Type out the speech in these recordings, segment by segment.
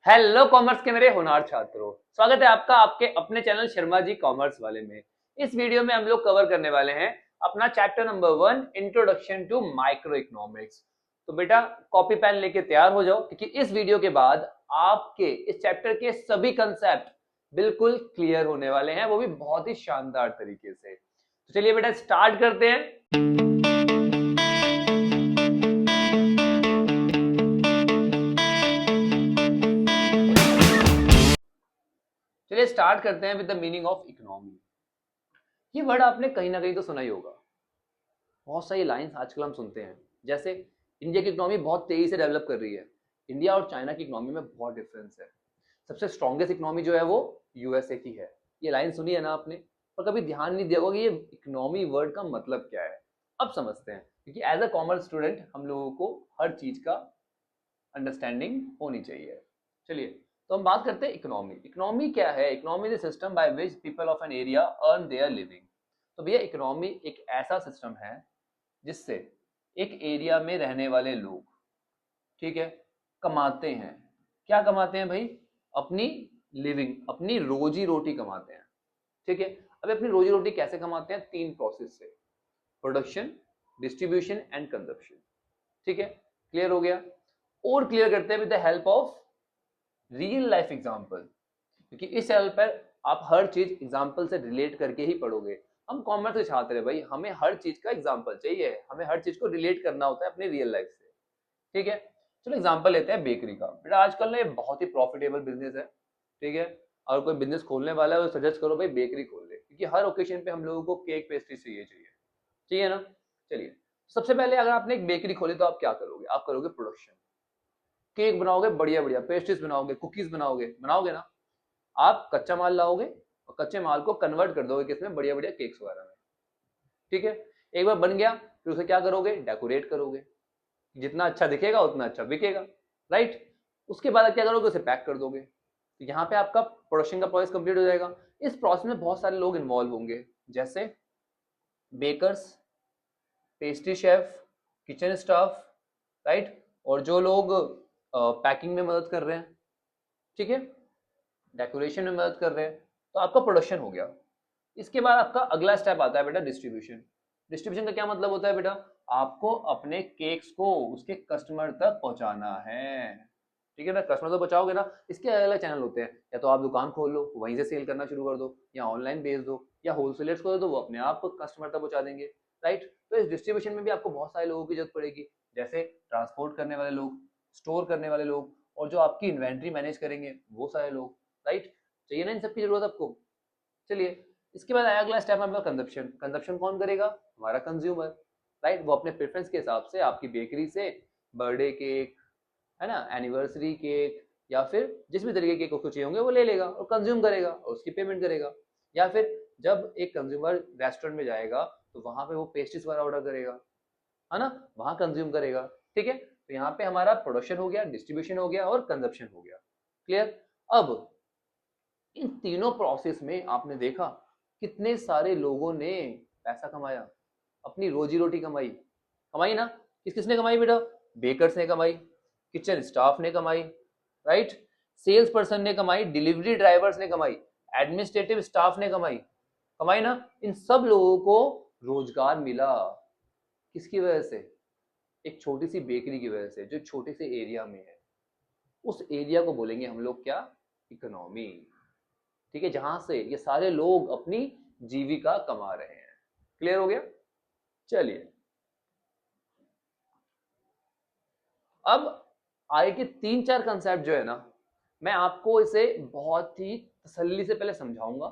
Hello commerce के मेरे होनहार छात्रों, स्वागत है आपका आपके अपने चैनल शर्मा जी कॉमर्स वाले में। इस वीडियो में हम लोग कवर करने वाले हैं अपना chapter number 1 introduction to microeconomics. तो बेटा कॉपी पेन लेके तैयार हो जाओ, क्योंकि इस वीडियो के बाद आपके इस चैप्टर के सभी कंसेप्ट बिल्कुल क्लियर होने वाले हैं, वो भी बहुत ही शानदार तरीके से। तो चलिए बेटा स्टार्ट करते हैं। चलिए स्टार्ट करते हैं with the meaning of economy. ये वर्ड आपने कहीं ना कहीं तो सुना ही होगा। बहुत सारी लाइंस आजकल हम सुनते हैं, जैसे इंडिया की इकोनॉमी बहुत तेजी से डेवलप कर रही है। इंडिया और चाइना की इकोनॉमी में बहुत डिफरेंस है। सबसे स्ट्रॉन्गेस्ट इकोनॉमी जो है वो यूएसए की है। ये लाइन सुनी है ना आपने, पर कभी ध्यान नहीं दिया होगा कि ये इकोनॉमी वर्ड का मतलब क्या है। अब समझते हैं, क्योंकि एज अ कॉमर्स स्टूडेंट हम लोगों को हर चीज का अंडरस्टैंडिंग होनी चाहिए। चलिए तो हम बात करते हैं इकोनॉमी। इकोनॉमी क्या है? Economy is system by which people of an area earn their living. तो भैया इकोनॉमी एक ऐसा सिस्टम है जिससे एक एरिया में रहने वाले लोग, ठीक है, कमाते हैं। क्या कमाते हैं भाई? अपनी लिविंग, अपनी रोजी रोटी कमाते हैं। ठीक है, अब अपनी रोजी रोटी कैसे कमाते हैं? तीन प्रोसेस से: प्रोडक्शन, डिस्ट्रीब्यूशन एंड कंजप्शन। ठीक है, क्लियर हो गया। और क्लियर करते हैं with the help of real life example, क्योंकि इस चैनल पर आप हर चीज एग्जांपल से रिलेट करके ही पढ़ोगे। हम कॉमर्स के छात्र हैं भाई, हमें हर चीज का एग्जांपल चाहिए, हमें हर चीज को रिलेट करना होता है अपनी रियल लाइफ से। ठीक है, चलो एग्जांपल लेते हैं बेकरी का। बेटा आजकल ना ये बहुत ही प्रॉफिटेबल बिजनेस है। ठीक है, और कोई बिजनेस खोलने वाला है तो सजेस्ट करो भाई बेकरी खोल ले, क्योंकि हर ओकेजन पे हम लोगों को केक पेस्ट्री चाहिए चाहिए। चाहिए ना? चलिए, सबसे पहले अगर आपने एक बेकरी खोली तो आप क्या करोगे? आप करोगे प्रोडक्शन। केक बनाओगे, बढ़िया बढ़िया पेस्ट्रीज बनाओगे, कुकीज बनाओगे, बनाओगे ना? आप कच्चा माल लाओगे और कच्चे माल को कन्वर्ट कर दोगे किसमें? बढ़िया बढ़िया केक्स वगैरह में। ठीक है, एक बार बन गया फिर उसे क्या करोगे? डेकोरेट करोगे। जितना अच्छा दिखेगा उतना अच्छा बिकेगा, राइट? उसके बाद क्या करोगे? उसे पैक कर दोगे। तो यहाँ पे आपका प्रोडक्शन का प्रोसेस कंप्लीट हो जाएगा। इस प्रोसेस में बहुत सारे लोग इन्वॉल्व होंगे, जैसे bakers, pastry chef, kitchen staff, right, और जो लोग पैकिंग में मदद कर रहे हैं, ठीक है, डेकोरेशन में मदद कर रहे हैं। तो आपका प्रोडक्शन हो गया। इसके बाद आपका अगला स्टेप आता है बेटा डिस्ट्रीब्यूशन। डिस्ट्रीब्यूशन का क्या मतलब होता है बेटा? आपको अपने केक्स को उसके कस्टमर तक पहुंचाना है। ठीक है ना? कस्टमर तक पहुंचाओगे ना, इसके अलग अलग चैनल होते हैं। या तो आप दुकान खोल लो, वहीं से सेल करना शुरू कर दो, या ऑनलाइन बेच दो, या होलसेलर्स को दे दो, वो अपने आप कस्टमर तक पहुंचा देंगे, राइट? तो इस डिस्ट्रीब्यूशन में भी आपको बहुत सारे लोगों की जरूरत पड़ेगी, जैसे ट्रांसपोर्ट करने वाले लोग, स्टोर करने वाले लोग, और जो आपकी इन्वेंट्री मैनेज करेंगे वो सारे लोग, राइट? चाहिए ना इन सबकी जरूरत आपको। चलिए, इसके बाद आया अगला स्टेप हमारा कंजप्शन। कंजप्शन कौन करेगा? हमारा कंज्यूमर, राइट? वो अपने प्रेफरेंस के हिसाब से आपकी बेकरी से बर्थडे केक, है ना, एनिवर्सरी केक, या फिर जिस भी तरीके के केक उसको चाहिए होंगे वो ले लेगा और कंज्यूम करेगा और उसकी पेमेंट करेगा। या फिर जब एक कंज्यूमर रेस्टोरेंट में जाएगा तो वहां पे वो पेस्ट्रीज वाला ऑर्डर करेगा, है ना, वहां कंज्यूम करेगा। ठीक है, तो यहाँ पे हमारा प्रोडक्शन हो गया, डिस्ट्रीब्यूशन हो गया और कंजप्शन हो गया। क्लियर? अब इन तीनों प्रोसेस में आपने देखा कितने सारे लोगों ने पैसा कमाया, अपनी रोजी रोटी कमाई। कमाई ना? किस किसने कमाई बेटा? बेकर्स ने कमाई, किचन स्टाफ ने कमाई, राइट, सेल्स पर्सन ने कमाई, डिलीवरी ड्राइवर्स ने कमाई, एडमिनिस्ट्रेटिव स्टाफ ने कमाई। कमाई ना? इन सब लोगों को रोजगार मिला। किसकी वजह से? एक छोटी सी बेकरी की वजह से, जो छोटे से एरिया में है। उस एरिया को बोलेंगे हम लोग क्या? इकोनॉमी। ठीक है, जहां से ये सारे लोग अपनी जीविका कमा रहे हैं। क्लियर हो गया? चलिए, अब आगे के तीन चार कंसेप्ट जो है ना, मैं आपको इसे बहुत ही तसल्ली से पहले समझाऊंगा,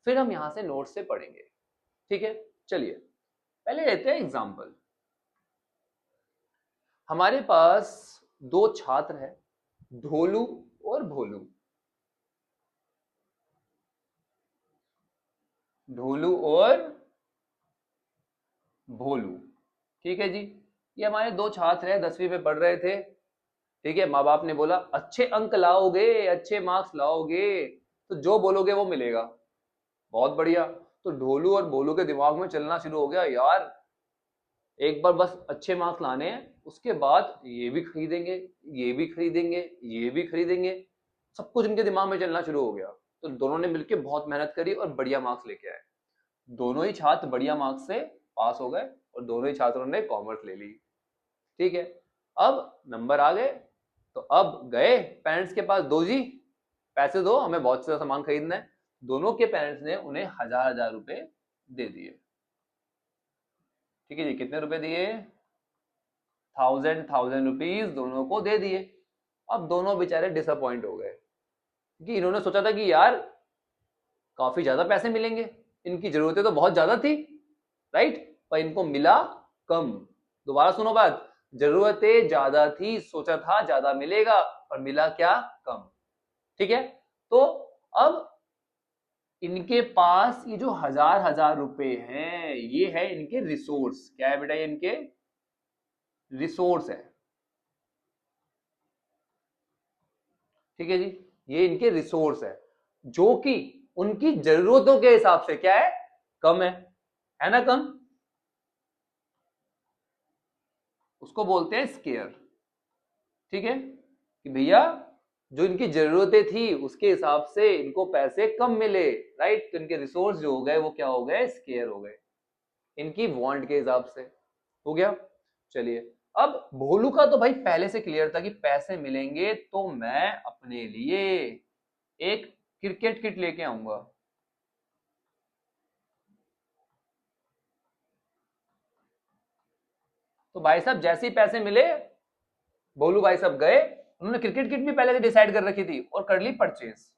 फिर हम यहां से नोट से पढ़ेंगे। ठीक है, चलिए पहले लेते हैं एग्जांपल। हमारे पास दो छात्र हैं, ढोलू और भोलू। ढोलू और भोलू, ठीक है जी। ये हमारे दो छात्र हैं, 10वीं में पढ़ रहे थे। ठीक है, माँ बाप ने बोला अच्छे अंक लाओगे, अच्छे मार्क्स लाओगे तो जो बोलोगे वो मिलेगा। बहुत बढ़िया। तो ढोलू और भोलू के दिमाग में चलना शुरू हो गया, यार एक बार बस अच्छे मार्क्स लाने हैं, उसके बाद ये भी खरीदेंगे, ये भी खरीदेंगे, ये भी खरीदेंगे। सब कुछ इनके दिमाग में चलना शुरू हो गया। तो दोनों ने मिलकर बहुत मेहनत करी और बढ़िया मार्क्स लेके आए। दोनों ही छात्र बढ़िया मार्क्स से पास हो गए और दोनों ही छात्रों ने कॉमर्स ले ली। ठीक है, अब नंबर आ गए तो अब गए पेरेंट्स के पास, दो जी पैसे दो, हमें बहुत सारा सामान खरीदना है। दोनों के पेरेंट्स ने उन्हें 1000 रुपए दे दिए। ठीक है जी, कितने रुपए दिए? 1000 रुपीज दोनों को दे दिए। अब दोनों बेचारे डिसअपॉइंट हो गए कि इन्होंने सोचा था कि यार काफी ज्यादा पैसे मिलेंगे, इनकी जरूरतें तो बहुत ज्यादा थी, राइट, पर इनको मिला कम। दोबारा सुनो बात, जरूरतें ज्यादा थी, सोचा था ज्यादा मिलेगा, और मिला क्या? कम। ठीक है, तो अब इनके पास ये जो 1000 रुपए हैं, ये है इनके रिसोर्स। क्या है बेटा? ये इनके रिसोर्स है। ठीक है जी, ये इनके रिसोर्स है जो कि उनकी जरूरतों के हिसाब से क्या है? कम है ना? कम, उसको बोलते हैं स्केयर। ठीक है, कि भैया जो इनकी जरूरतें थी उसके हिसाब से इनको पैसे कम मिले, राइट, तो इनके रिसोर्स जो हो गए वो क्या हो गए? स्केयर हो गए, इनकी वांट के हिसाब से। हो गया? चलिए, अब भोलू का तो भाई पहले से क्लियर था कि पैसे मिलेंगे तो मैं अपने लिए एक क्रिकेट किट लेके आऊंगा। तो भाई साहब जैसे ही पैसे मिले, भोलू भाई साहब गए, उन्होंने क्रिकेट किट भी पहले से डिसाइड कर रखी थी और कर ली परचेज।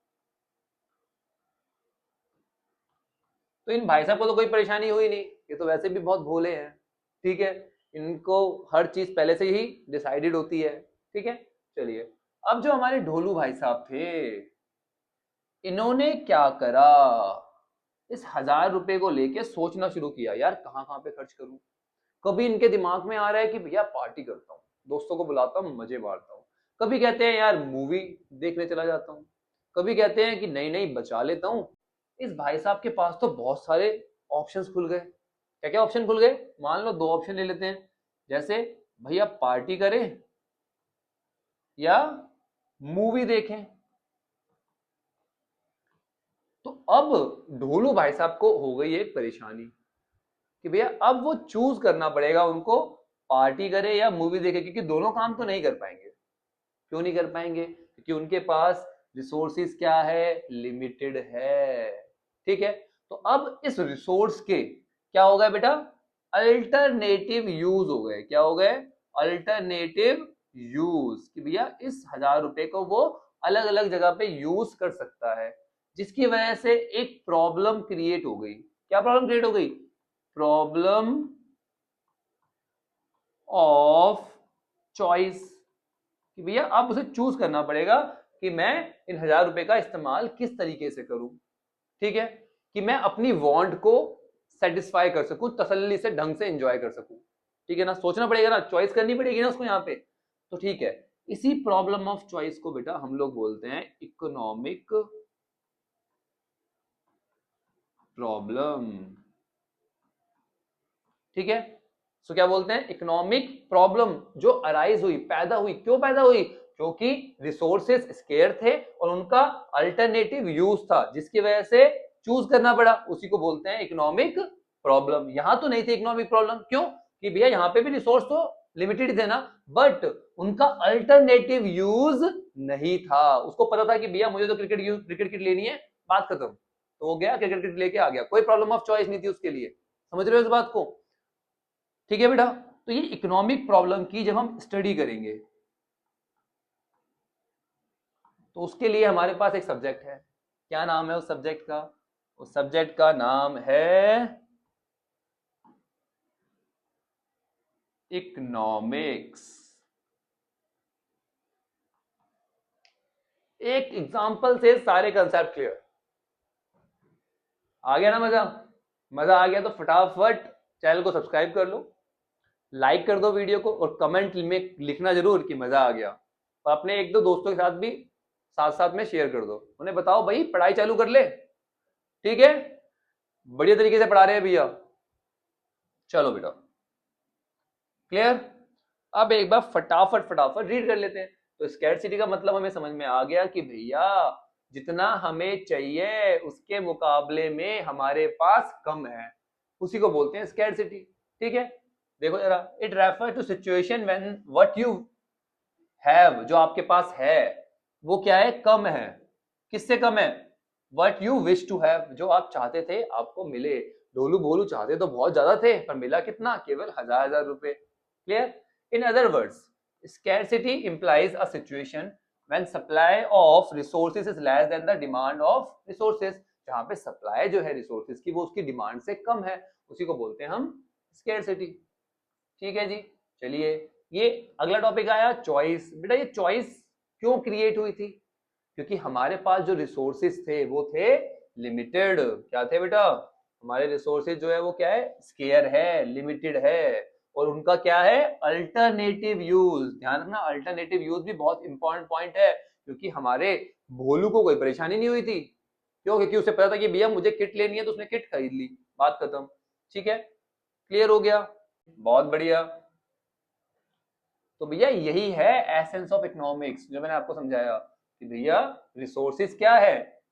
तो इन भाई साहब को तो कोई परेशानी हुई नहीं, ये तो वैसे भी बहुत भोले हैं। ठीक है, इनको हर चीज पहले से ही डिसाइडेड होती है। ठीक है, चलिए, अब जो हमारे ढोलू भाई साहब थे, इन्होंने क्या करा? इस 1000 रुपए को लेके सोचना शुरू किया, यार कहाँ कहाँ पे खर्च करूं। कभी इनके दिमाग में आ रहा है कि भैया पार्टी करता हूँ, दोस्तों को बुलाता हूँ, मजे मारता हूँ। कभी कहते हैं यार मूवी देखने चला जाता हूँ। कभी कहते हैं कि नहीं नहीं बचा लेता हूँ। इस भाई साहब के पास तो बहुत सारे ऑप्शंस खुल गए। क्या क्या ऑप्शन खुल गए? मान लो दो ऑप्शन ले लेते हैं, जैसे भैया पार्टी करें या मूवी देखें। तो अब ढोलू भाई साहब को हो गई एक परेशानी कि भैया अब वो चूज करना पड़ेगा उनको, पार्टी करे या मूवी देखे, क्योंकि दोनों काम तो नहीं कर पाएंगे। क्यों नहीं कर पाएंगे? क्योंकि उनके पास रिसोर्सिस क्या है? लिमिटेड है। ठीक है, तो अब इस रिसोर्स के क्या हो गए बेटा? अल्टरनेटिव यूज हो गए। क्या हो गए? अल्टरनेटिव यूज, कि भैया इस 1000 रुपए को वो अलग अलग जगह पे यूज कर सकता है, जिसकी वजह से एक प्रॉब्लम क्रिएट हो गई। क्या प्रॉब्लम क्रिएट हो गई? प्रॉब्लम ऑफ चॉइस, कि भैया अब उसे चूज करना पड़ेगा कि मैं इन 1000 रुपए का इस्तेमाल किस तरीके से करूं। ठीक है, कि मैं अपनी वांट को सेटिस्फाई कर सकूं, तसल्ली से ढंग से एंजॉय कर सकूं। ठीक है ना, सोचना पड़ेगा ना, चॉइस करनी पड़ेगी ना उसको यहाँ पे। तो ठीक है, इसी प्रॉब्लम ऑफ चॉइस को बेटा हम लोग बोलते हैं इकोनॉमिक प्रॉब्लम। ठीक है, सो क्या बोलते हैं? इकोनॉमिक प्रॉब्लम जो अराइज हुई, पैदा हुई। क्यों पैदा हुई? क्योंकि रिसोर्सेस स्केयर थे और उनका अल्टरनेटिव यूज था, जिसकी वजह से चूज करना पड़ा। उसी को बोलते हैं इकोनॉमिक प्रॉब्लम। यहां तो नहीं थी इकोनॉमिक प्रॉब्लम, क्यों? कि भैया यहां पे भी रिसोर्स तो लिमिटेड थे ना, बट उनका अल्टरनेटिव यूज नहीं था। उसको पता था कि भैया मुझे तो क्रिकेट किट लेनी है, बात खत्म। तो वो गया क्रिकेट किट लेके आ गया, कोई प्रॉब्लम ऑफ चॉइस नहीं थी उसके लिए। समझ रहे हो इस बात को? ठीक है बेटा, तो ये इकोनॉमिक प्रॉब्लम की जब हम स्टडी करेंगे तो उसके लिए हमारे पास एक सब्जेक्ट है। क्या नाम है उस सब्जेक्ट का? उस सब्जेक्ट का नाम है इकोनॉमिक्स। एक एग्जांपल से सारे कंसेप्ट क्लियर। आ गया ना मजा? मजा आ गया तो फटाफट चैनल को सब्सक्राइब कर लो, लाइक कर दो वीडियो को, और कमेंट में लिखना जरूर कि मजा आ गया। और अपने एक दो दोस्तों के साथ भी साथ साथ में शेयर कर दो, उन्हें बताओ भाई पढ़ाई चालू कर ले। ठीक है, बढ़िया तरीके से पढ़ा रहे हैं भैया। चलो बेटा, क्लियर? अब एक बार फटाफट फटाफट रीड कर लेते हैं। तो स्कैरसिटी का मतलब हमें समझ में आ गया कि भैया जितना हमें चाहिए उसके मुकाबले में हमारे पास कम है, उसी को बोलते हैं स्कैरसिटी। ठीक है, देखो जरा, it refer to situation when what you have, जो आपके पास है वो क्या है, कम है। किससे कम है? What you wish to have, जो आप चाहते थे आपको मिले। डोलू बोलू चाहते तो बहुत ज्यादा थे, पर मिला कितना? केवल 1000 रुपए। Clear? In other words, scarcity implies a situation when supply of resources is less than the demand of resources, जहां पे सप्लाई जो है रिसोर्सेज की वो उसकी डिमांड से कम है, उसी को बोलते हैं हम scarcity। ठीक है जी, चलिए ये अगला टॉपिक आया चॉइस। बेटा ये चॉइस क्यों क्रिएट हुई थी? क्योंकि हमारे पास जो रिसोर्सेज थे वो थे लिमिटेड। क्या थे बेटा? हमारे रिसोर्सेज जो है वो क्या है, स्केयर है, लिमिटेड है, और उनका क्या है, अल्टरनेटिव यूज। ध्यान रखना, अल्टरनेटिव यूज भी बहुत इंपॉर्टेंट पॉइंट है, क्योंकि हमारे भोलू को कोई परेशानी नहीं हुई थी। क्यों? क्योंकि उसे पता था कि भैया मुझे किट लेनी है, तो उसने किट खरीद ली, बात खत्म। ठीक है, क्लियर हो गया? बहुत बढ़िया। तो भैया यही है एसेंस ऑफ इकोनॉमिक्स, जो मैंने आपको समझाया कि भैया रिसोर्सेज क्या है,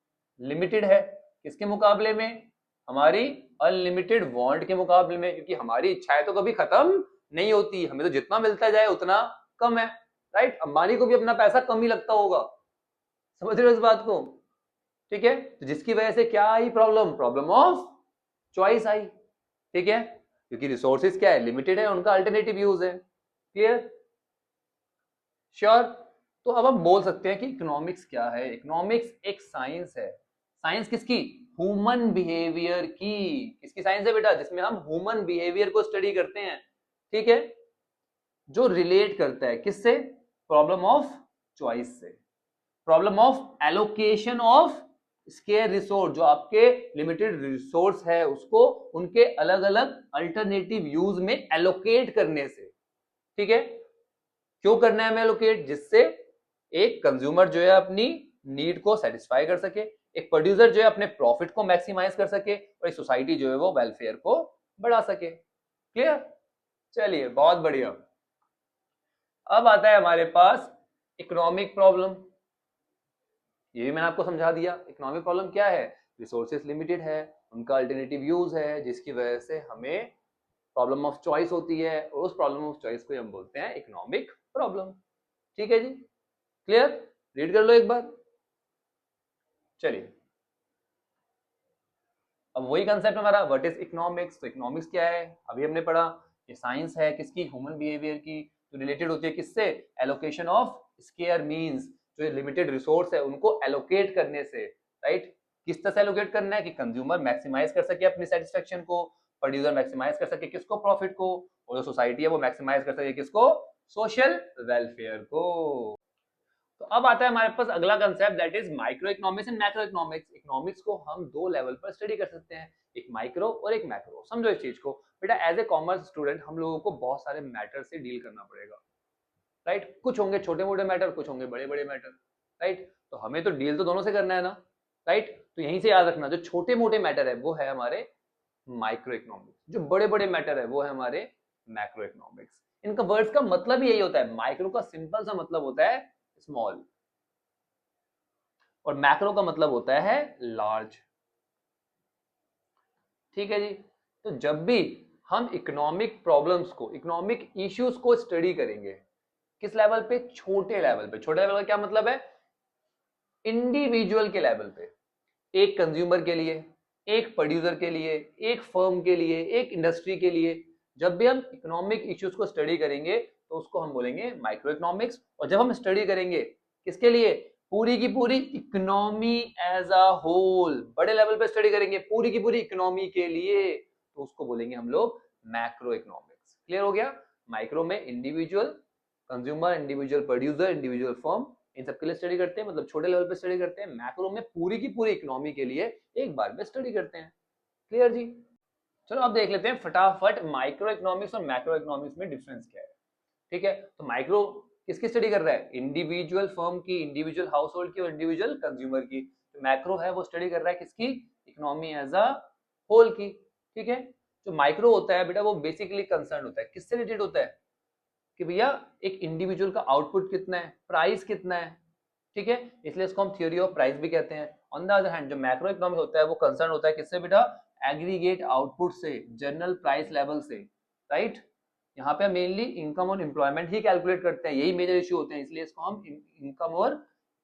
लिमिटेड है। किसके मुकाबले में? हमारी अनलिमिटेड वांट के मुकाबले में, क्योंकि हमारी इच्छाएं तो कभी खत्म नहीं होती, हमें तो जितना मिलता जाए उतना कम है। राइट? अंबानी को भी अपना पैसा कम ही लगता होगा, समझ रहे हो इस बात को? ठीक है, तो जिसकी वजह से क्या आई प्रॉब्लम? प्रॉब्लम ऑफ चॉइस आई। ठीक है, क्योंकि रिसोर्सेज क्या है, लिमिटेड है, उनका अल्टरनेटिव यूज है। क्लियर? श्योर? तो अब हम बोल सकते हैं कि इकोनॉमिक्स क्या है। इकोनॉमिक्स एक साइंस है। साइंस किसकी? ह्यूमन बिहेवियर की। किसकी साइंस है बेटा? जिसमें हम ह्यूमन बिहेवियर को स्टडी करते हैं। ठीक है, जो रिलेट करता है किससे? प्रॉब्लम ऑफ चॉइस से। Problem of allocation of square resource, जो आपके लिमिटेड रिसोर्स है उसको उनके अलग अलग अल्टरनेटिव यूज में एलोकेट करने से। ठीक है, क्यों करना है हमें एलोकेट? जिससे एक कंज्यूमर जो है अपनी नीड को सेटिस्फाई कर सके, एक प्रोड्यूसर जो है अपने प्रॉफिट को मैक्सिमाइज कर सके, और एक सोसाइटी जो है वो वेलफेयर को बढ़ा सके। क्लियर? चलिए बहुत बढ़िया। अब आता है हमारे पास इकोनॉमिक प्रॉब्लम। ये भी मैंने आपको समझा दिया। इकोनॉमिक प्रॉब्लम क्या है? रिसोर्सेज लिमिटेड है, उनका अल्टरनेटिव यूज है, जिसकी वजह से हमें प्रॉब्लम ऑफ चॉइस होती है, और उस प्रॉब्लम ऑफ चॉइस को हम बोलते हैं इकोनॉमिक प्रॉब्लम। ठीक है जी, क्लियर? रीड कर लो एक बार। चलिए, अब वही कंसेप्ट हमारा, व्हाट इज इकोनॉमिक्स। तो इकोनॉमिक्स क्या है? अभी हमने पढ़ा, ये साइंस है किसकी? ह्यूमन बिहेवियर की, जो रिलेटेड होती है किससे? एलोकेशन ऑफ स्केयर मींस, जो लिमिटेड रिसोर्स है उनको एलोकेट करने से। राइट? किस तरह से एलोकेट करना है कि कंज्यूमर मैक्सिमाइज कर सके अपनी सेटिस्फेक्शन को, प्रोड्यूसर मैक्सिमाइज कर सके किसको? प्रॉफिट को, और जो सोसाइटी है वो मैक्सिमाइज कर सके किसको? सोशल वेलफेयर को। तो अब आता है हमारे पास अगला concept, that is micro economics and macro economics. Economics को हम दो लेवल पर स्टडी कर सकते हैं, एक माइक्रो और एक मैक्रो। समझो इस चीज को बेटा, एज ए कॉमर्स स्टूडेंट हम लोगों को बहुत सारे मैटर से डील करना पड़ेगा। राइट? कुछ होंगे छोटे मोटे मैटर, कुछ होंगे बड़े बड़े मैटर। राइट? तो हमें तो डील तो दोनों से करना है ना। राइट? तो यहीं से याद रखना, जो छोटे मोटे मैटर है वो है हमारे माइक्रो इकोनॉमिक्स, जो बड़े बड़े मैटर है वो है हमारे मैक्रो इकोनॉमिक्स। इनका वर्ड्स का मतलब ही यही होता है। माइक्रो का सिंपल सा मतलब होता है स्मॉल, और मैक्रो का मतलब होता है लार्ज। ठीक है जी, तो जब भी हम इकोनॉमिक प्रॉब्लम्स को, इकोनॉमिक इश्यूज को स्टडी करेंगे, किस लेवल पे? छोटे लेवल पे। छोटे लेवल का क्या मतलब है? इंडिविजुअल के लेवल पे, एक कंज्यूमर के लिए, एक प्रोड्यूसर के लिए, एक फर्म के लिए, एक इंडस्ट्री के लिए। जब भी हम इकोनॉमिक इश्यूज को स्टडी करेंगे तो उसको हम बोलेंगे माइक्रो इकोनॉमिक्स। और जब हम स्टडी करेंगे किसके लिए? पूरी की पूरी इकोनॉमी एज अ होल, बड़े लेवल पे स्टडी करेंगे पूरी की पूरी इकोनॉमी के लिए, तो उसको बोलेंगे हम लोग मैक्रो इकोनॉमिक्स। क्लियर हो गया? माइक्रो में individual consumer, individual producer, individual firm, इन सबके लिए स्टडी करते हैं, मतलब छोटे लेवल पे स्टडी करते हैं। मैक्रो में पूरी की पूरी इकोनॉमी के लिए एक बार में स्टडी करते हैं। क्लियर जी? चलो अब देख लेते हैं फटाफट माइक्रो इकोनॉमिक्स और मैक्रो इकोनॉमिक्स में डिफरेंस क्या है। ठीक है, तो माइक्रो किसकी स्टडी कर रहा है? इंडिविजुअल फर्म की, इंडिविजुअल हाउस होल्ड की और इंडिविजुअल कंज्यूमर की। तो मैक्रो है वो स्टडी कर रहा है किसकी? इकोनॉमी एज अ होल की। ठीक है, जो माइक्रो होता है बेटा वो बेसिकली कंसर्न होता है किससे रिलेटेड होता है? कि भैया एक इंडिविजुअल का आउटपुट कितना है, प्राइस कितना है, ठीक है, इसलिए इसको हम थ्योरी ऑफ प्राइस भी कहते हैं। ऑन द अदर हैंड जो मैक्रो इकोनॉमिक होता है वो कंसर्न होता है किससे बेटा, एग्रीगेट आउटपुट से, जनरल प्राइस लेवल से, राइट। यहाँ पे मेनली इनकम और एम्प्लॉयमेंट ही कैलकुलेट करते हैं, यही मेजर इश्यू होते हैं, इसलिए इसको हम इनकम और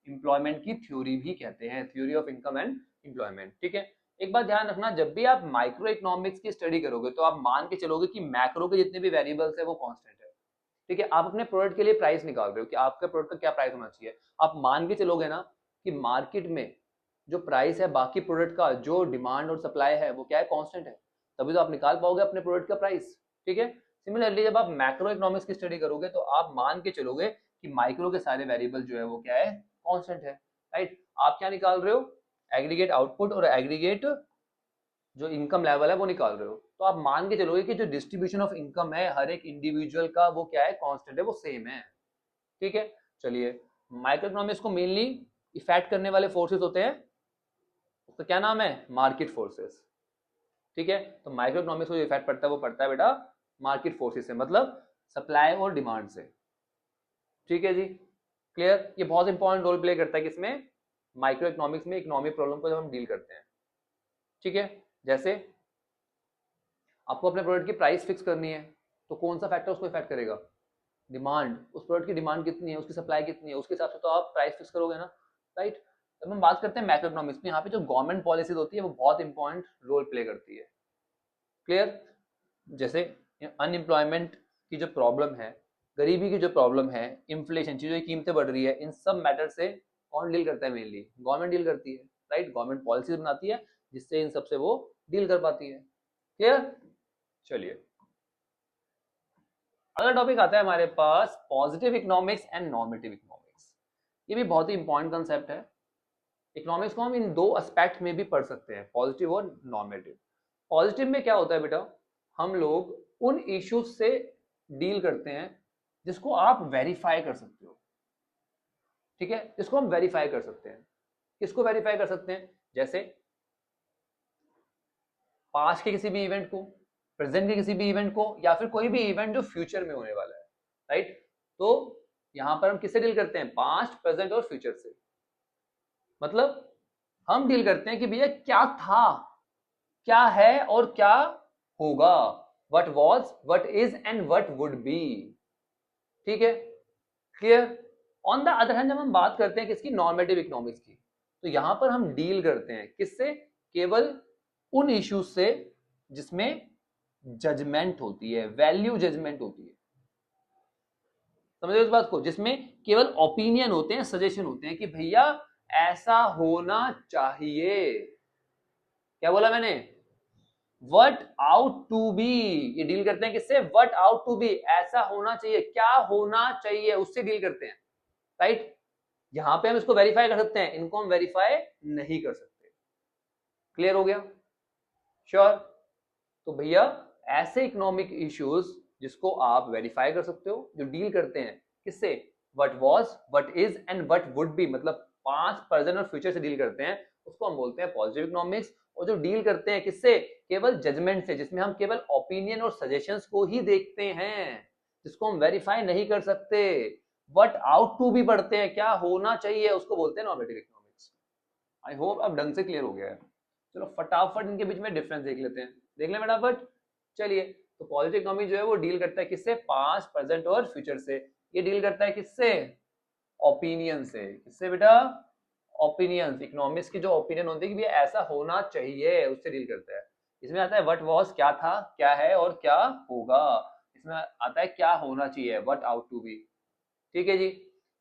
एम्प्लॉयमेंट की थ्योरी भी कहते हैं, theory of income and employment, ठीक है। एक बात ध्यान रखना, जब भी आप माइक्रो इकोनॉमिक्स की स्टडी करोगे तो आप मान के चलोगे कि मैक्रो के जितने भी वेरिएबल्स है वो कांस्टेंट है, ठीक है। आप अपने प्रोडक्ट के लिए प्राइस निकाल रहे हो कि आपके प्रोडक्ट का क्या प्राइस होना चाहिए, आप मान के चलोगे ना कि मार्केट में जो प्राइस है बाकी प्रोडक्ट का, जो डिमांड और सप्लाई है वो क्या है, कांस्टेंट है, तभी तो आप निकाल पाओगे अपने प्रोडक्ट का प्राइस, ठीक है। सिमिलरली जब आप मैक्रो इकोनॉमिक्स की स्टडी करोगे तो आप मान के चलोगे कि माइक्रो के सारे वेरिएबल जो है वो क्या है, कांस्टेंट है, राइट। आप क्या निकाल रहे हो, एग्रीगेट आउटपुट और एग्रीगेट जो इनकम लेवल है वो निकाल रहे हो, तो आप मान के चलोगे कि जो डिस्ट्रीब्यूशन ऑफ इनकम है हर एक इंडिविजुअल का वो क्या है, कांस्टेंट है, वो सेम है, ठीक है। चलिए, माइक्रो इकोनॉमिक्स को मेनली इफेक्ट करने वाले फोर्सेस होते हैं, उसका क्या नाम है, मार्केट फोर्सेस, ठीक है। तो माइक्रो इकोनॉमिक्स को जो इफेक्ट पड़ता है वो पड़ता है बेटा मार्केट फोर्सेस से, मतलब सप्लाई और डिमांड से, ठीक है जी, क्लियर। ये बहुत इंपॉर्टेंट रोल प्ले करता है किसमें, माइक्रो इकोनॉमिक्स में, इकोनॉमिक प्रॉब्लम को जब हम डील करते हैं, ठीक है। जैसे आपको अपने प्रोडक्ट की प्राइस फिक्स करनी है, तो कौन सा फैक्टर उसको इफेक्ट करेगा, डिमांड, उस प्रोडक्ट की डिमांड कितनी है, उसकी सप्लाई कितनी है, उसके हिसाब से तो आप प्राइस फिक्स करोगे ना, राइट। अब हम बात करते हैं मैक्रो इकोनॉमिक्स में, यहाँ पे जो गवर्नमेंट पॉलिसीज होती है वो बहुत इंपॉर्टेंट रोल प्ले करती है, क्लियर। जैसे अनएम्प्लॉयमेंट की जो प्रॉब्लम है, गरीबी की जो प्रॉब्लम है, इन्फ्लेशन, चीजों की कीमतें बढ़ रही है, इन सब मैटर से कौन डील करता है, मेनली गवर्नमेंट डील करती है, राइट। गवर्नमेंट पॉलिसीज बनाती है जिससे इन सबसे वो डील कर पाती है, क्लियर। चलिए, अगला टॉपिक आता है हमारे पास positive economics and normative economics. ये भी बहुत ही इंपॉर्टेंट कंसेप्ट है। इकोनॉमिक्स को हम इन दो एस्पेक्ट में भी पढ़ सकते हैं, पॉजिटिव और नॉर्मेटिव। पॉजिटिव में क्या होता है बेटा, हम लोग उन इश्यूज से डील करते हैं जिसको आप वेरीफाई कर सकते हो, ठीक है, इसको हम वेरीफाई कर सकते हैं। किसको वेरीफाई कर सकते हैं, जैसे पास्ट के किसी भी इवेंट को, प्रेजेंट के किसी भी इवेंट को, या फिर कोई भी इवेंट जो फ्यूचर में होने वाला है, राइट। तो यहां पर हम किससे डील करते हैं, पास्ट, प्रेजेंट और फ्यूचर से। मतलब हम डील करते हैं कि भैया क्या था, क्या है और क्या होगा, what was, what is and what would be, ठीक है, clear. On the other hand जब हम बात करते हैं किसकी, नॉर्मेटिव इकोनॉमिक्स की, तो यहां पर हम डील करते हैं किससे, केवल उन इश्यूज से जिसमें जजमेंट होती है, वैल्यू जजमेंट होती है, समझे इस बात को, जिसमें केवल ओपिनियन होते हैं, सजेशन होते हैं कि भैया ऐसा होना चाहिए, क्या बोला मैंने, व्हाट आउट टू बी, ये डील करते हैं किससे, व्हाट आउट टू बी, ऐसा होना चाहिए, क्या होना चाहिए, उससे डील करते हैं, राइट। यहां पे हम इसको वेरीफाई कर सकते हैं, इनको हम वेरीफाई नहीं कर सकते, क्लियर हो गया, श्योर। तो भैया ऐसे इकोनॉमिक इश्यूज जिसको आप वेरीफाई कर सकते हो, जो डील करते हैं किससे, what was, what is and what would be, मतलब पास्ट, प्रेजेंट और फ्यूचर से डील करते हैं, उसको हम बोलते हैं पॉजिटिव इकोनॉमिक्स। और जो डील करते हैं किससे, केवल जजमेंट से, जिसमें हम केवल ओपिनियन और सजेशंस को ही देखते हैं, जिसको हम वेरीफाई नहीं कर सकते, व्हाट आउट टू बी पढ़ते हैं, क्या होना चाहिए, उसको बोलते हैं नॉर्मेटिव इकोनॉमिक्स। आई होप अब ढंग से क्लियर हो गया है। चलो फटाफट इनके बीच में डिफरेंस देख लेते हैं, देख लें फटाफट। चलिए, तो पॉजिटिव इकोनॉमी जो है वो डील करता है किससे, पास्ट, प्रेजेंट और फ्यूचर से। ये डील करता है किससे, ओपिनियन से, किससे बेटा, ओपिनियंस, इकोनॉमिक्स की जो ओपिनियन होती है कि ऐसा होना चाहिए, उससे डील करता है। इसमें आता है व्हाट वाज, क्या था, क्या है और क्या होगा। इसमें आता है क्या होना चाहिए, व्हाट आउट टू बी, ठीक है जी।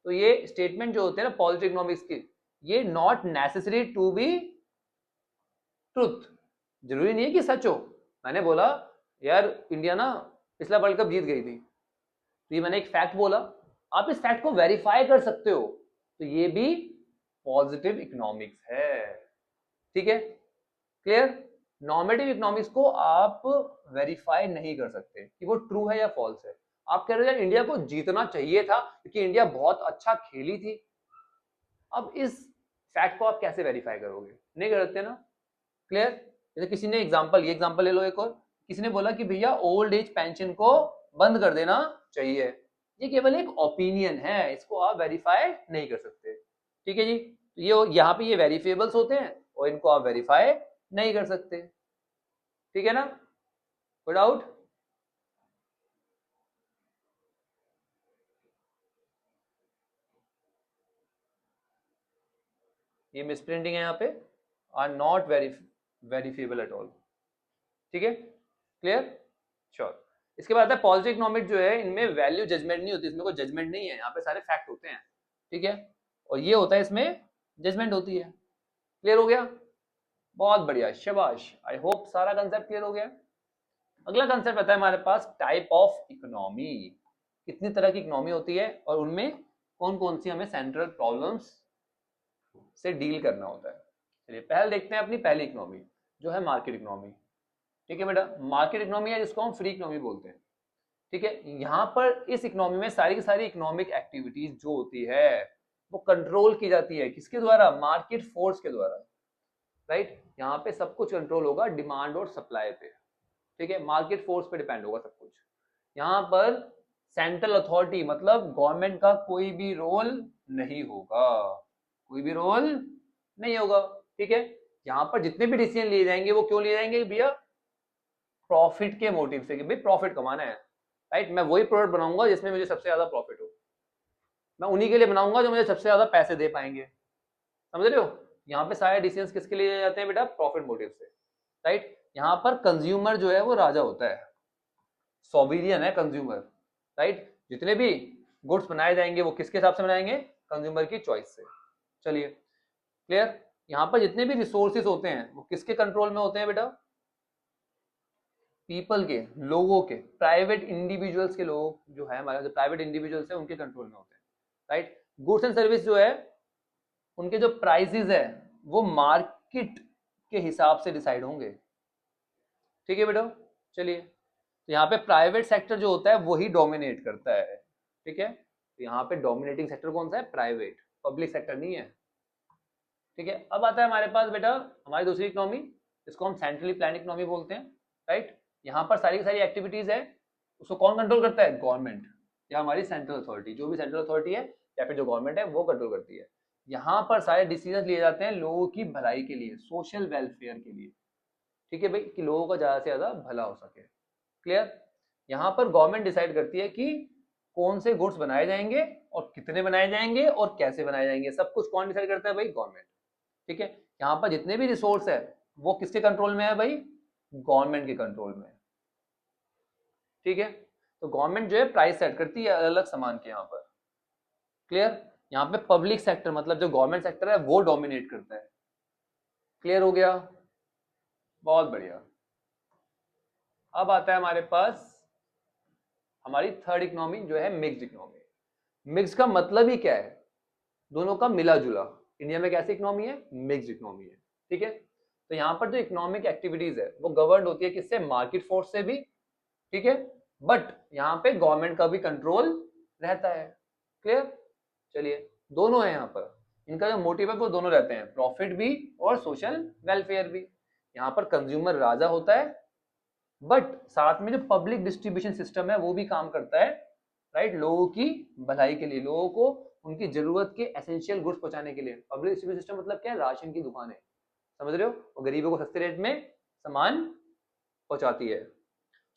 तो ये स्टेटमेंट जो होते हैं ना पॉजिटिव इकोनॉमिक्स की, ये not necessary to be truth, जरूरी नहीं है कि सच हो। मैंने बोला यार इंडिया ना पिछला वर्ल्ड कप जीत गई थी, तो ये मैंने एक फैक्ट बोला, आप इस फैक्ट को वेरीफाई कर सकते हो, तो ये भी पॉजिटिव इकोनॉमिक्स है, ठीक है, क्लियर। नॉर्मेटिव इकोनॉमिक्स को आप वेरीफाई नहीं कर सकते कि वो ट्रू है या फॉल्स है। आप कह रहे हो यार इंडिया को जीतना चाहिए था क्योंकि इंडिया बहुत अच्छा खेली थी, अब इस फैक्ट को आप कैसे वेरीफाई करोगे, नहीं कर सकते ना, क्लियर। जैसे किसी ने एग्जांपल, ये एग्जांपल ले लो एक और, किसी ने बोला कि भैया ओल्ड एज पेंशन को बंद कर देना चाहिए, ये केवल एक ओपिनियन है, इसको आप वेरीफाई नहीं कर सकते। ठीक है जी, तो ये यहाँ पे ये वेरीफेबल्स होते हैं और इनको आप वेरीफाई नहीं कर सकते। ठीक है ना, कोई डाउट? ये मिसप्रिंटिंग है यहाँ पे, are not verifiable at all. ठीक है, क्लियर, श्योर। इसके बाद आता है पॉजिटिव इकोनॉमिक जो है, इनमें वैल्यू जजमेंट नहीं होती, इसमें कोई जजमेंट नहीं है, यहाँ पे सारे फैक्ट होते हैं। ठीक है, और ये होता है इसमें जजमेंट होती है। क्लियर हो गया, बहुत बढ़िया, शाबाश। आई होप सारा कंसेप्ट क्लियर हो गया। अगला कंसेप्ट आता है हमारे पास टाइप ऑफ इकोनॉमी। कितनी तरह की इकोनॉमी होती है और उनमें कौन कौन सी हमें सेंट्रल प्रॉब्लम्स से डील करना होता है। चलिए पहले देखते हैं अपनी पहली इकोनॉमी जो है मार्केट इकोनॉमी। ठीक है बेटा, मार्केट इकोनॉमी है जिसको हम फ्री इकोनॉमी बोलते हैं। ठीक है, यहाँ पर इस इकोनॉमी में सारी की सारी इकोनॉमिक एक्टिविटीज जो होती है वो कंट्रोल की जाती है, किसके द्वारा? मार्केट फोर्स के द्वारा। राइट, यहाँ पे सब कुछ कंट्रोल होगा डिमांड और सप्लाई पे। ठीक है, मार्केट फोर्स पे डिपेंड होगा सब कुछ। यहाँ पर सेंट्रल अथॉरिटी मतलब गवर्नमेंट का कोई भी रोल नहीं होगा, कोई भी रोल नहीं होगा। ठीक है, यहाँ पर जितने भी डिसीजन लिए जाएंगे वो क्यों लिए जाएंगे भैया? प्रॉफिट के मोटिव से, कि भाई प्रॉफिट कमाना है। राइट, मैं वही प्रोडक्ट बनाऊंगा जिसमें मुझे सबसे ज्यादा प्रॉफिट हो, मैं उन्हीं के लिए बनाऊंगा जो मुझे सबसे ज्यादा पैसे दे पाएंगे। समझ रहे हो, यहाँ पे सारे डिसीजंस किसके लिए जाते हैं बेटा? प्रॉफिट मोटिव से। राइट, यहाँ पर कंज्यूमर जो है वो राजा होता है, सोविलियन है कंज्यूमर। राइट, जितने भी गुड्स बनाए जाएंगे वो किसके हिसाब से बनाएंगे? कंज्यूमर की चॉइस से। चलिए क्लियर, यहाँ पर जितने भी रिसोर्सेज होते हैं वो किसके कंट्रोल में होते हैं बेटा? पीपल के, लोगों के, प्राइवेट इंडिविजुअल्स के, लोग जो है हमारे जो प्राइवेट इंडिविजुअल्स है उनके कंट्रोल में होते हैं। राइट, गुड्स एंड सर्विस जो है उनके जो प्राइसेस है वो मार्केट के हिसाब से डिसाइड होंगे। ठीक है बेटा, चलिए, तो यहाँ पे प्राइवेट सेक्टर जो होता है वही डोमिनेट करता है। ठीक है, तो यहाँ पे डोमिनेटिंग सेक्टर कौन सा है? प्राइवेट, पब्लिक सेक्टर नहीं है। ठीक है, अब आता है हमारे पास बेटा हमारी दूसरी इकोनॉमी, इसको हम सेंट्रली प्लान इकोनॉमी बोलते हैं। राइट, यहाँ पर सारी की सारी एक्टिविटीज है उसको कौन कंट्रोल करता है? गवर्नमेंट या हमारी सेंट्रल अथॉरिटी, जो भी सेंट्रल अथॉरिटी है या फिर जो गवर्नमेंट है वो कंट्रोल करती है। यहाँ पर सारे डिसीजन लिए जाते हैं लोगों की भलाई के लिए, सोशल वेलफेयर के लिए। ठीक है भाई, कि लोगों का ज्यादा से ज्यादा भला हो सके। क्लियर, यहाँ पर गवर्नमेंट डिसाइड करती है कि कौन से गुड्स बनाए जाएंगे और कितने बनाए जाएंगे और कैसे बनाए जाएंगे, सब कुछ कौन डिसाइड करता है भाई? गवर्नमेंट। ठीक है, यहाँ पर जितने भी रिसोर्स है वो किसके कंट्रोल में है भाई? गवर्नमेंट के कंट्रोल में। ठीक है, तो गवर्नमेंट जो है प्राइस सेट करती है अलग अलग सामान के यहाँ पर। क्लियर, यहाँ पे पब्लिक सेक्टर मतलब जो गवर्नमेंट सेक्टर है वो डोमिनेट करता है। क्लियर हो गया, बहुत बढ़िया। अब आता है हमारे पास हमारी थर्ड इकोनॉमी जो है मिक्स्ड इकोनॉमी। मिक्स का मतलब ही क्या है? दोनों का मिला जुला। इंडिया में कैसी इकोनॉमी है? मिक्स्ड इकोनॉमी है। ठीक है, तो यहाँ पर जो इकोनॉमिक एक्टिविटीज है वो गवर्न होती है किससे? मार्केट फोर्स से भी। ठीक है, बट यहाँ पे गवर्नमेंट का भी कंट्रोल रहता है। क्लियर, चलिए, दोनों है यहाँ पर, इनका जो मोटिव है वो दोनों रहते हैं, प्रॉफिट भी और सोशल वेलफेयर भी। यहाँ पर कंज्यूमर राजा होता है बट साथ में जो पब्लिक डिस्ट्रीब्यूशन सिस्टम है वो भी काम करता है। राइट, लोगों की भलाई के लिए, लोगों को उनकी जरूरत के एसेंशियल गुड्स पहुंचाने के लिए। पब्लिक डिस्ट्रीब्यूशन सिस्टम मतलब क्या है? राशन की दुकान है, समझ रहे हो, और गरीबों को सस्ते रेट में सामान पहुंचाती है।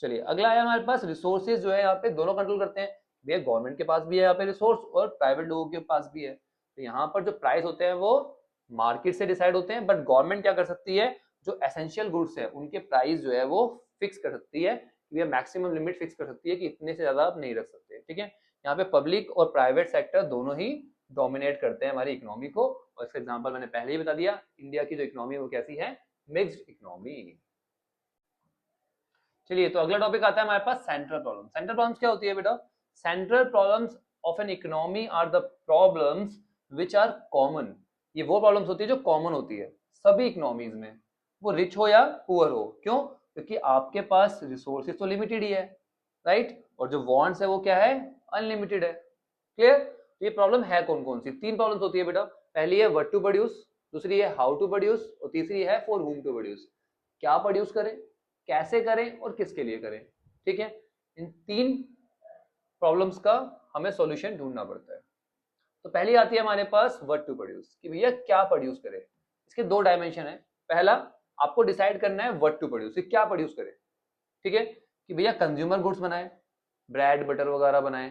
चलिए अगला है हमारे पास रिसोर्सेज जो है यहाँ पे दोनों कंट्रोल करते हैं भैया, गवर्नमेंट के पास भी है यहाँ पे रिसोर्स और प्राइवेट लोगों के पास भी है। तो यहाँ पर जो प्राइस होते हैं वो मार्केट से डिसाइड होते हैं, बट गवर्नमेंट क्या कर सकती है? जो एसेंशियल गुड्स है उनके प्राइस जो है वो फिक्स कर सकती है, ये मैक्सिमम लिमिट फिक्स कर सकती है कि इतने से ज्यादा आप नहीं रख सकते। ठीक है, यहाँ पे पब्लिक और प्राइवेट सेक्टर दोनों ही डोमिनेट करते हैं हमारी इकोनॉमी को, और इसका एग्जांपल मैंने पहले ही बता दिया, इंडिया की जो इकोनॉमी है वो कैसी है? Mixed economy. चलिए, तो अगला टॉपिक आता है हमारे पास सेंट्रल प्रॉब्लम। सेंट्रल प्रॉब्लम्स क्या होती है बेटा? Central problems of an economy are the problems which are common. ये वो प्रॉब्लम्स होती है जो कॉमन होती है सभी इकोनॉमीज में, वो रिच हो या पुअर हो। क्यों? क्योंकि आपके पास रिसोर्सेज तो लिमिटेड ही है, राइट, और जो वांट्स है वो क्या है? अनलिमिटेड है। क्लियर, ये प्रॉब्लम है कौन कौन सी? तीन प्रॉब्लम्स होती है बेटा, पहली है व्हाट टू प्रोड्यूस, दूसरी है हाउ टू प्रोड्यूस, और तीसरी है फॉर whom टू प्रोड्यूस। क्या प्रोड्यूस करें, कैसे करें और किसके लिए करें। ठीक है, इन तीन प्रॉब्लम्स का हमें सॉल्यूशन ढूंढना पड़ता है। तो पहली आती है हमारे पास व्हाट टू प्रोड्यूस, कि भैया क्या प्रोड्यूस करे। इसके दो डायमेंशन है। पहला, आपको डिसाइड करना है व्हाट टू प्रोड्यूस, क्या प्रोड्यूस करे। ठीक है, कि भैया कंज्यूमर गुड्स बनाए, ब्रेड बटर वगैरह बनाए,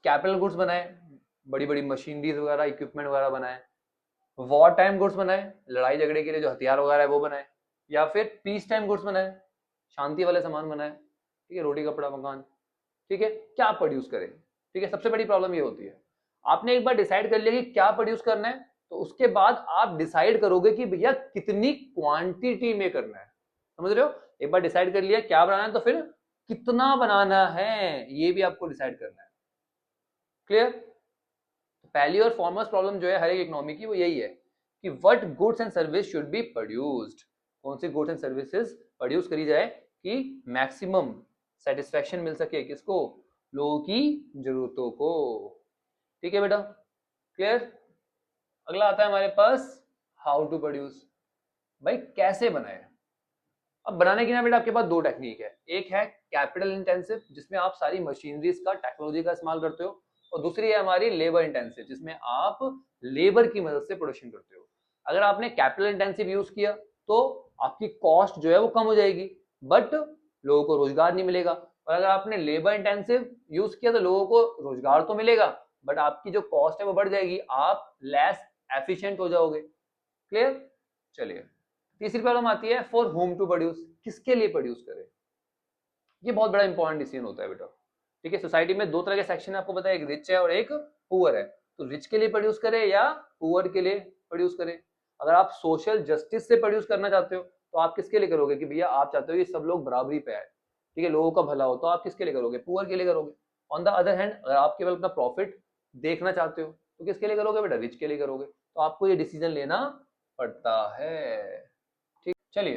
कैपिटल गुड्स बनाए, बड़ी बड़ी मशीनरीज वगैरह इक्विपमेंट वगैरह बनाए, वॉर टाइम गुड्स बनाए, लड़ाई झगड़े के लिए जो हथियार वगैरह है वो बनाए, या फिर पीस टाइम गुड्स बनाए, शांति वाले सामान बनाए। ठीक है, रोटी कपड़ा मकान। ठीक है, क्या प्रोड्यूस करें। ठीक है, सबसे बड़ी प्रॉब्लम ये होती है। आपने एक बार डिसाइड कर लिया कि क्या प्रोड्यूस करना है, तो उसके बाद आप डिसाइड करोगे कि भैया कितनी क्वांटिटी में करना है। समझ रहे हो, एक बार डिसाइड कर लिया क्या बनाना है, तो फिर कितना बनाना है ये भी आपको डिसाइड करना है। क्लियर। पहली और फॉरमोस्ट प्रॉब्लम जो है हर एक इकोनॉमी की वो यही है कि what goods and service should be produced, कौन सी गुड्स एंड सर्विसेज प्रोड्यूस करी जाए कि मैक्सिमम सेटिस्फेक्शन मिल सके किसको, लोगों की जरूरतों को। ठीक है बेटा, क्लियर। अगला आता है हमारे पास हाउ टू प्रोड्यूस, भाई कैसे बनाए। अब बनाने की ना बेटा आपके पास दो टेक्निक है, एक है कैपिटल इंटेंसिव जिसमें आप सारी मशीनरीज का टेक्नोलॉजी का इस्तेमाल करते हो, और दूसरी है हमारी लेबर इंटेंसिव जिसमें आप लेबर की मदद से प्रोडक्शन करते हो। अगर आपने कैपिटल इंटेंसिव यूज किया तो आपकी कॉस्ट जो है वो कम हो जाएगी, बट लोगों को रोजगार नहीं मिलेगा। और अगर आपने लेबर इंटेंसिव यूज किया तो लोगों को रोजगार तो मिलेगा, बट आपकी जो कॉस्ट है वो बढ़ जाएगी, आप लेस एफिशिएंट हो जाओगे। क्लियर। चलिए, तीसरी प्रॉब्लम आती है फॉर होम टू प्रोड्यूस, किसके लिए प्रोड्यूस करें। ये बहुत बड़ा इंपॉर्टेंट डिसीजन होता है बेटा। ठीक है, सोसाइटी में दो तरह के सेक्शन है आपको पता है, एक रिच है और एक पुअर है। तो रिच के लिए प्रोड्यूस करे या पुअर के लिए प्रोड्यूस करे। अगर आप सोशल जस्टिस से प्रोड्यूस करना चाहते हो तो आप किसके लिए करोगे, कि भैया आप चाहते हो कि सब लोग बराबरी पे आए, ठीक है, लोगों का भला हो, तो आप किसके लिए करोगे, पुअर के लिए करोगे। ऑन द अदर हैंड अगर आप केवल अपना प्रॉफिट देखना चाहते हो तो किसके लिए करोगे बेटा, रिच के लिए करोगे। तो आपको ये डिसीजन लेना पड़ता है। ठीक, चलिए,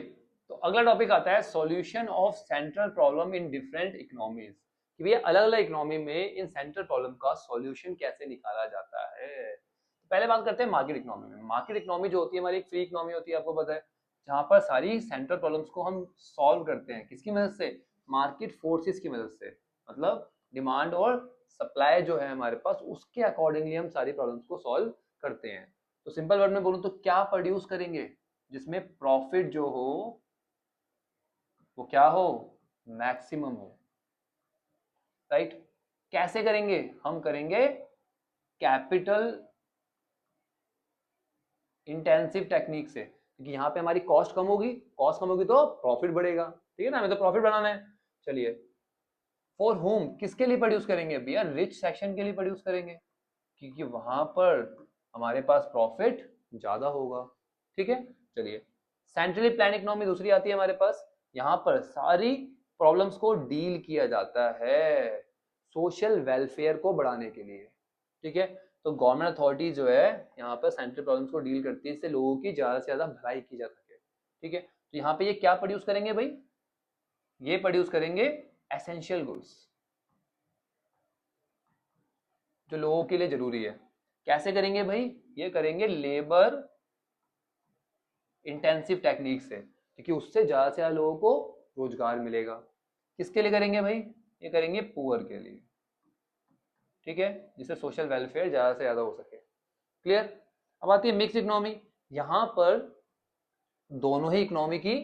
तो अगला टॉपिक आता है solution of central problem in different economies, कि भैया अलग अलग इकोनॉमी में इन सेंट्रल प्रॉब्लम का सॉल्यूशन कैसे निकाला जाता है। तो पहले बात करते हैं मार्केट इकोनॉमी में। मार्केट इकोनॉमी जो होती है हमारी एक फ्री इकोनॉमी होती है, आपको पता है, जहां पर सारी सेंट्रल प्रॉब्लम्स को हम सॉल्व करते हैं किसकी मदद से, मार्केट फोर्सेस की मदद से। मतलब डिमांड और सप्लाई जो है हमारे पास उसके अकॉर्डिंगली हम सारी प्रॉब्लम्स को सॉल्व करते हैं। तो सिंपल वर्ड में बोलूं तो क्या प्रोड्यूस करेंगे जिसमें प्रॉफिट जो हो वो क्या हो, मैक्सिमम हो। राइट। कैसे करेंगे, हम करेंगे कैपिटल इंटेंसिव टेक्निक से, क्योंकि यहाँ पे हमारी कॉस्ट कम होगी, कॉस्ट कम होगी तो प्रॉफिट बढ़ेगा। ठीक है ना, हमें तो प्रॉफिट बढ़ाना है। चलिए, फॉर होम किसके लिए प्रोड्यूस करेंगे भैया, रिच सेक्शन के लिए प्रोड्यूस करेंगे, क्योंकि वहां पर हमारे पास प्रॉफिट ज्यादा होगा। ठीक है। चलिए, सेंट्रली प्लान इकोनॉमी दूसरी आती है हमारे पास, यहाँ पर सारी प्रॉब्लम्स को डील किया जाता है सोशल वेलफेयर को बढ़ाने के लिए। ठीक है, तो गवर्नमेंट अथॉरिटी जो है यहाँ पर सेंट्रल प्रॉब्लम्स को डील करती है, इससे लोगों की ज्यादा से ज्यादा भलाई की जा सके। ठीक है, तो यहाँ पे ये क्या प्रोड्यूस करेंगे भाई, ये प्रोड्यूस करेंगे एसेंशियल गुड्स जो लोगों के लिए जरूरी है। कैसे करेंगे भाई, ये करेंगे लेबर इंटेंसिव टेक्निक से, क्योंकि उससे ज्यादा से ज्यादा लोगों को रोजगार मिलेगा। किसके लिए करेंगे भाई, ये करेंगे पुअर के लिए। ठीक है, जिससे सोशल वेलफेयर ज्यादा से ज्यादा हो सके। क्लियर। अब आती है मिक्स इकोनॉमी, यहां पर दोनों ही इकोनॉमी की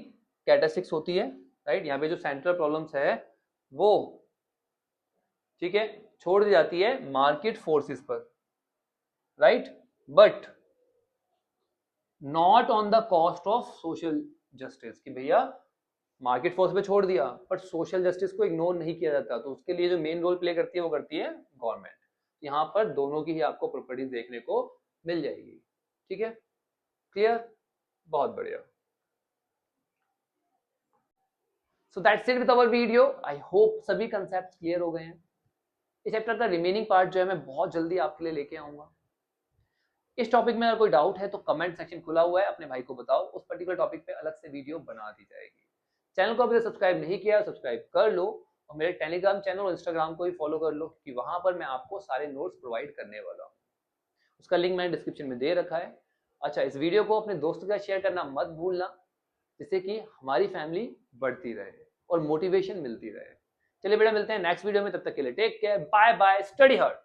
कैरेक्टरिस्टिक्स होती है। राइट, यहाँ पे जो सेंट्रल प्रॉब्लम्स है वो, ठीक है, छोड़ दी जाती है मार्केट फोर्सेस पर। Right, but not on the cost of social justice, कि भैया मार्केट फोर्स पे छोड़ दिया पर सोशल जस्टिस को इग्नोर नहीं किया जाता, तो उसके लिए जो मेन रोल प्ले करती है वो करती है गवर्नमेंट। यहाँ पर दोनों की ही आपको प्रॉपर्टीज देखने को मिल जाएगी। ठीक है, क्लियर, बहुत बढ़िया। So that's it with our video. I hope सभी कंसेप्ट क्लियर हो गए हैं। इस चैप्टर का रिमेनिंग पार्ट जो है मैं बहुत जल्दी आपके लिए लेके आऊंगा। इस टॉपिक में अगर कोई डाउट है तो कमेंट सेक्शन खुला हुआ है, अपने भाई को बताओ, उस पर्टिकुलर टॉपिक पे अलग से वीडियो बना दी जाएगी। चैनल को अभी तक सब्सक्राइब नहीं किया, सब्सक्राइब कर लो, और मेरे टेलीग्राम चैनल और इंस्टाग्राम को भी फॉलो कर लो, क्योंकि वहां पर मैं आपको सारे नोट्स प्रोवाइड करने वाला हूँ। उसका लिंक मैंने डिस्क्रिप्शन में दे रखा है। अच्छा, इस वीडियो को अपने दोस्तों के साथ शेयर करना मत भूलना, जिससे कि हमारी फैमिली बढ़ती रहे और मोटिवेशन मिलती रहे। चलिए बेटा मिलते हैं नेक्स्ट वीडियो में, तब तक के लिए take care, bye bye, study hard.